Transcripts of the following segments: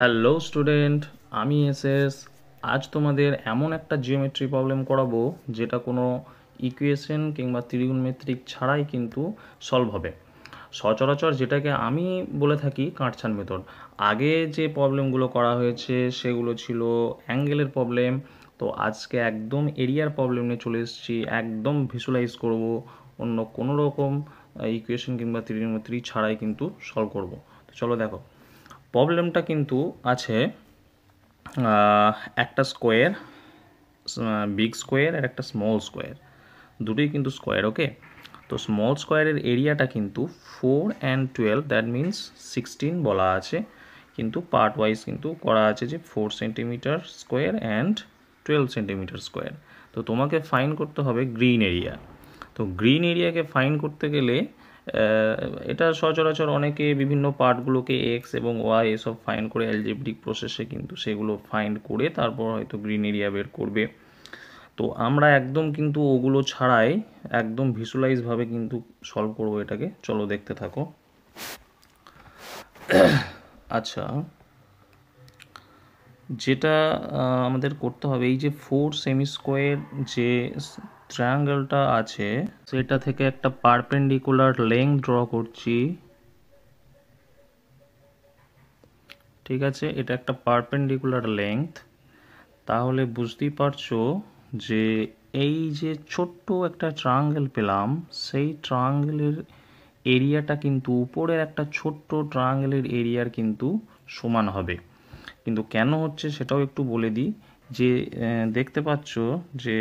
Hello student, আমি SS. আজ তোমাদের এমন একটা জিওমেট্রি প্রবলেম করাবো যেটা কোনো ইকুয়েশন কিংবা ত্রিগুণমিতিক ছাড়াই কিন্তু সলভ হবে। সচরাচর যেটাকে আমি বলে থাকি কাটছাঁট মেথড। আগে যে প্রবলেমগুলো করা হয়েছে সেগুলো ছিল অ্যাঙ্গেলের প্রবলেম। তো আজকে একদম এরিয়ার প্রবলেম নিয়ে চলে এসেছি, একদম ভিজুয়ালাইজ করব, অন্য কোনো রকম ইকুয়েশন কিংবা ত্রিগুণমিতি ছাড়াই কিন্তু সলভ করব। তো চলো দেখো, প্রবলেমটা কিন্তু আছে একটা স্কোয়ার, বিগ স্কোয়ার আর একটা স্মল স্কোয়ার, দুটোই কিন্তু স্কোয়ার। ওকে, তো স্মল স্কোয়ারের এরিয়াটা কিন্তু 4 and 12, দ্যাট মিন্স 16 বলা আছে, কিন্তু পার্ট ওয়াইজ কিন্তু করা আছে যে 4 centimetre square and 12 centimetre square. তো তোমাকে ফাইন করতে হবে গ্রিন এরিয়া। তো গ্রিন এরিয়াকে ফাইন করতে গেলে এটা সচরাচর অনেকে বিভিন্ন পার্টগুলোকে এক্স এবং ওয়াই এসব ফাইন করে অ্যালজেব্রিক প্রসেসে কিন্তু সেগুলো ফাইন্ড করে তারপর হয়তো গ্রিন এরিয়া বের করবে। তো আমরা একদম কিন্তু ওগুলো ছাড়াই একদম ভিজুয়ালাইজভাবে কিন্তু সলভ করব এটাকে। চলো দেখতে থাকো। আচ্ছা, যেটা আমাদের করতে হবে, এই যে 4 সেমি স্কোয়ার যে ট্রায়াঙ্গেলটা আছে সেটা থেকে একটা পারপেন্ডিকুলার লেংথ ড্র করছি। ঠিক আছে, এটা একটা পারপেন্ডিকুলার লেংথ। তাহলে বুঝতেই পারছো যে এই যে ছোট্ট একটা ট্রায়াঙ্গেল পেলাম, সেই ট্রায়াঙ্গেলের এরিয়াটা কিন্তু উপরের একটা ছোট্ট ট্রায়াঙ্গেলের এরিয়ার কিন্তু সমান হবে। কিন্তু কেন হচ্ছে সেটাও একটু বলে দিই। যে দেখতে পাচ্ছ যে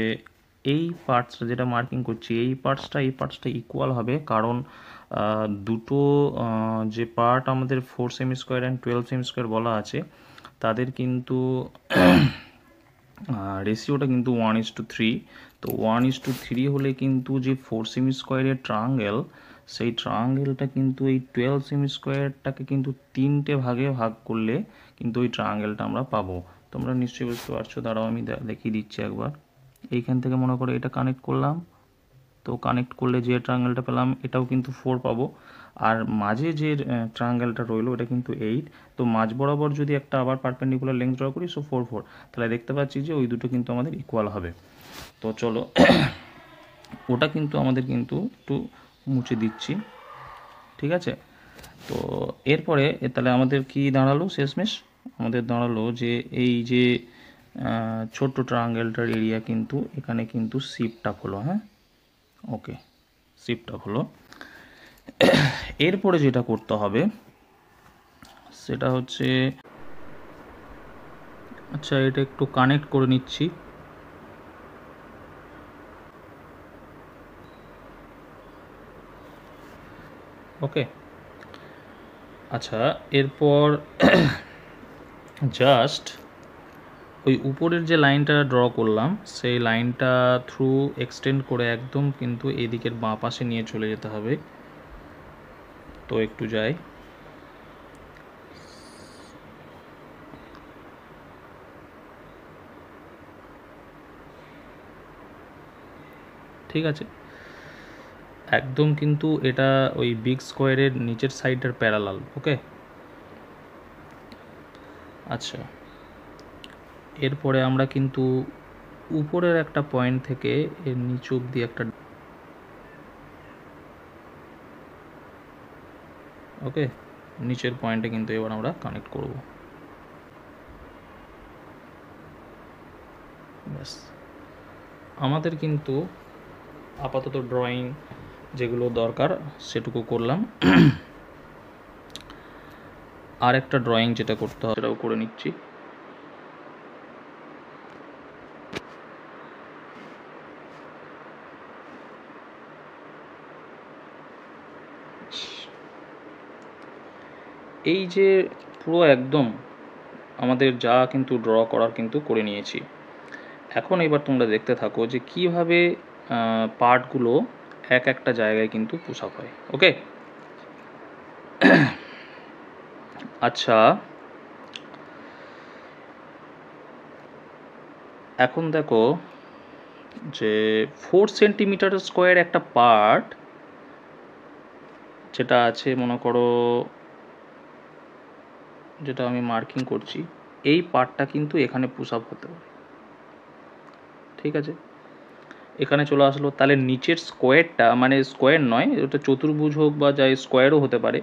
এই পার্টসটা যেটা মার্কিং করছি, এই পার্টসটা ইকুয়াল হবে, কারণ দুটো যে পার্ট আমাদের 4 semi square and 12 semi square বলা আছে তাদের কিন্তু রেশিওটা কিন্তু 1:3। তো 1:3 হলে কিন্তু যে 4 সেমি স্কোয়ারের ট্রায়াঙ্গেল, সেই ট্রায়াঙ্গেলটা কিন্তু এই 12 সেমি স্কোয়ারটাকে কিন্তু 3টে ভাগে ভাগ করলে কিন্তু ওই ট্রায়াঙ্গেলটা আমরা পাবো। তোমরা নিশ্চয়ই বুঝতে পারছো, দাঁড়াও আমি দেখিয়ে দিচ্ছি একবার। এইখান থেকে মনে করো এটা কানেক্ট করলাম, তো কানেক্ট করলে যে ট্রায়াঙ্গেলটা পেলাম এটাও কিন্তু 4 পাবো, আর মাঝে যে ট্রায়াঙ্গেলটা রইলো এটা কিন্তু 8। তো মাঝ বরাবর যদি একটা আবার পারপেন্ডিকুলার লেন্থ ড্র করি, সো 4 তাহলে দেখতে পাচ্ছি যে ওই দুটো কিন্তু আমাদের ইকুয়াল হবে। তো চলো ওটা কিন্তু আমাদের কিন্তু একটু মুছে দিচ্ছি। ঠিক আছে, তো এরপরে তাহলে আমাদের কি দাঁড়ালো শেষমেশ? আমাদের দাঁড়ালো যে এই যে ছোট্ট ট্রায়াঙ্গেলটার এরিয়া কিন্তু এখানে কিন্তু শিফটটা হলো। হ্যাঁ, ওকে, শিফটটা হলো। এরপরে যেটা করতে হবে সেটা হচ্ছে, আচ্ছা এটা একটু কানেক্ট করে নিচ্ছি। ওকে, আচ্ছা এরপর জাস্ট ওই উপরের যে লাইনটা ড্র করলাম সেই লাইনটা থ্রু এক্সটেন্ড করে একদম কিন্তু এদিকের বাঁ পাশে নিয়ে চলে যেতে হবে। তো একটু যাই, ঠিক আছে, একদম কিন্তু এটা ওই বিগ স্কোয়ারের নিচের সাইডের প্যারালাল। ওকে, আচ্ছা এরপরে আমরা কিন্তু উপরের একটা পয়েন্ট থেকে এর নিচ অব্দি একটা, ওকে, নিচের পয়েন্টে কিন্তু এবার আমরা কানেক্ট করব। ব্যাস, আমাদের কিন্তু আপাতত ড্রয়িং যেগুলো দরকার সেটুকু করলাম। আর একটা ড্রয়িং যেটা করতে হবে সেটাও করে নিচ্ছি। এই যে পুরো একদম আমাদের যা কিন্তু ড্র করার কিন্তু করে নিয়েছি। এখন এবার তোমরা দেখতে থাকো যে কিভাবে পার্টগুলো এক একটা জায়গায় কিন্তু পুশ আপ হয়। ওকে, আচ্ছা এখন দেখো যে 4 সেন্টিমিটার স্কোয়ার একটা পার্ট যেটা আছে, মনে করো যেটা আমি মার্কিং করছি, এই পার্টটা কিন্তু এখানে পুশ আপ হতে পারে। ঠিক আছে, এখানে চলে আসলো। তাহলে নিচের স্কোয়ারটা, মানে স্কোয়ার নয়, ওটা চতুর্ভুজ হোক বা যাই স্কোয়ারও হতে পারে,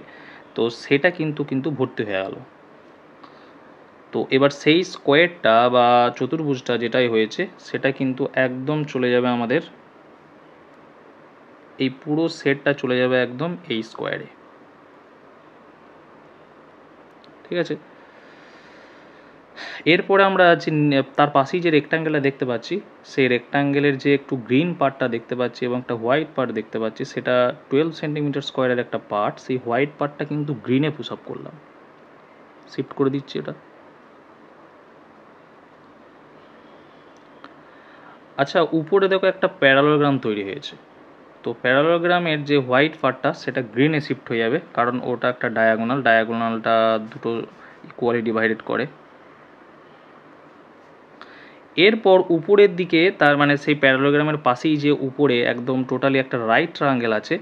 তো সেটা কিন্তু ভর্তি হয়ে গেল। তো এবার সেই স্কোয়ারটা বা চতুর্ভুজটা যেটাই হয়েছে সেটা কিন্তু একদম চলে যাবে আমাদের, এই পুরো সেটটা চলে যাবে একদম এই স্কোয়ারে। ঠিক আছে, এরপরে আমরা যে তার পাশেই যে রেক্ট্যাঙ্গেলটা দেখতে পাচ্ছি, সেই রেক্ট্যাঙ্গেলের যে একটু গ্রিন পার্টটা দেখতে পাচ্ছি এবং একটা হোয়াইট পার্ট দেখতে পাচ্ছি, সেটা 12 সেন্টিমিটার স্কোয়ারের একটা পার্ট। সেই হোয়াইট পার্টটা কিন্তু গ্রিনে পুশ আপ করলাম, শিফট করে দিচ্ছি এটা। আচ্ছা, উপরে দেখো একটা প্যারালোগ্রাম তৈরি হয়েছে। তো প্যারালোগ্রামের যে হোয়াইট পার্টটা সেটা গ্রিনে শিফট হয়ে যাবে, কারণ ওটা একটা ডায়াগোনালটা দুটো ইকুয়ালি ডিভাইডেড করে। এরপর উপরের দিকে, তার মানে সেই প্যারালোগ্রামের পাশেই যে উপরে একদম টোটালি একটা রাইট ট্রায়াঙ্গেল আছে,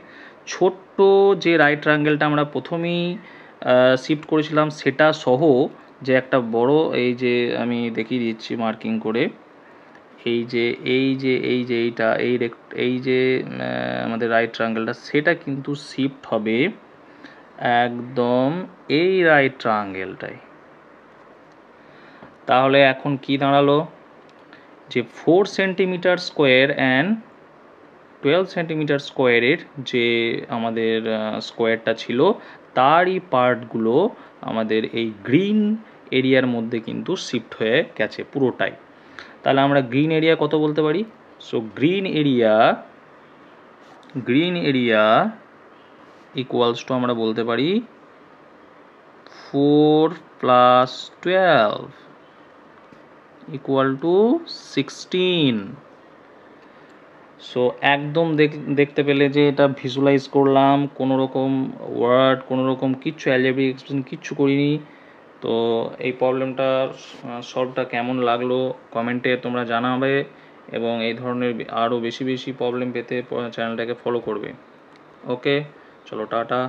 ছোট্ট যে রাইট ট্রায়াঙ্গেলটা আমরা প্রথমেই শিফট করেছিলাম সেটা সহ যে একটা বড়, এই যে আমি দেখিয়ে দিচ্ছি মার্কিং করে, এই যে আমাদের রাইট ট্রায়াঙ্গেলটা, সেটা কিন্তু শিফট হবে একদম এই রাইট ট্রায়াঙ্গেলটায়। তাহলে এখন কি দাঁড়ালো, যে 4 সেন্টিমিটার স্কোয়ার অ্যান্ড 12 সেন্টিমিটার স্কোয়ারের যে আমাদের স্কোয়ারটা ছিল, তারই পার্টগুলো আমাদের এই গ্রিন এরিয়ার মধ্যে কিন্তু শিফট হয়ে গেছে পুরোটাই। তাহলে আমরা গ্রিন এরিয়া কত বলতে পারি? So green area equals to আমরা বলতে পারি 4 প্লাস 12 ইকুয়াল টু 16। সো একদম দেখতে পেলে যে এটা ভিজুয়ালাইজ করলাম, কোনো রকম ওয়ার্ড, কোনো রকম কিচ্ছু অ্যালজেব্রিক এক্সপ্রেশন কিচ্ছু করিনি। তো এই প্রবলেমটা সলভটা কেমন লাগলো কমেন্টে তোমরা জানাবে, এবং এই ধরনের আরও বেশি প্রবলেম পেতে চ্যানেলটাকে ফলো করবে। ওকে, চলো টাটা।